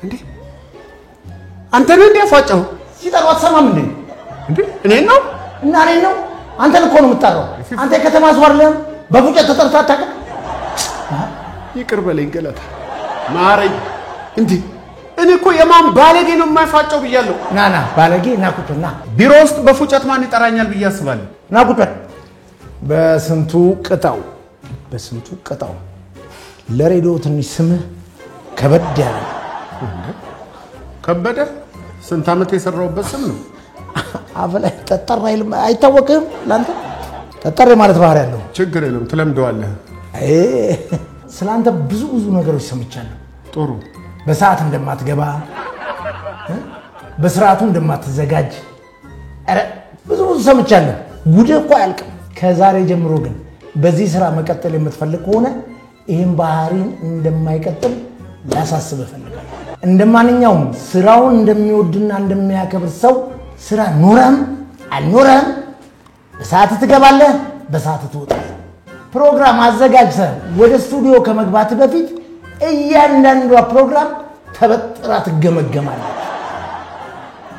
እንዴ አንተ ነህ እንዴ ፏጨው ሲጠሩ አትሰማም እንዴ እንዴ እኔን ነው እና እኔን ነው አንተን እኮ ነው የምትጠራው አንተ ከተማ ሰው አይደለም በፉጨት ተጠርታ አታውቅም ይቅር በለኝ ገለታ ማረኝ እንዴ እኔ እኮ የማን ባለጌ ነው የማይፋጨው ብያለሁ ና ባለጌ ና ቁጥና ቢሮ ውስጥ በፉጨት ማን ይጠራኛል ብዬ አስባለሁ ና ቁጥ በስንቱ ቅጣው ለሬዲዮ ትንሽ ስምህ ከበድ ያለ ከበደ ስንት አመት የሰራውበት ስም ነው አፈላይ ተጠራ ይልም አይታወቅም ላንተ ተጠራ ማለት ባህር ያለው ችግር የለም ትለምደዋለህ ስላንተ ብዙ ነገሮች ሰምቻለሁ ጥሩ በሰዓት እንደማትገባ በስርዓቱ እንደማትዘጋጅ አረ ብዙ ሰምቻለሁ ጉድ እኮ አያልቅም ከዛሬ ጀምሮ ግን በዚህ ስራ መቀጠል የምትፈልግ ከሆነ ይሄን ባህሪን እንደማይቀጥል ላሳስብ እፈልጋለሁ እንደማንኛውም ስራውን እንደሚወድና እንደሚያከብር ሰው ስራ ኖረም አልኖረም በሰዓት ትገባለህ በሰዓት ትወጣለህ ፕሮግራም አዘጋጅተህ ወደ ስቱዲዮ ከመግባት በፊት እያንዳንዷ ፕሮግራም ተበጥራ ትገመገማለህ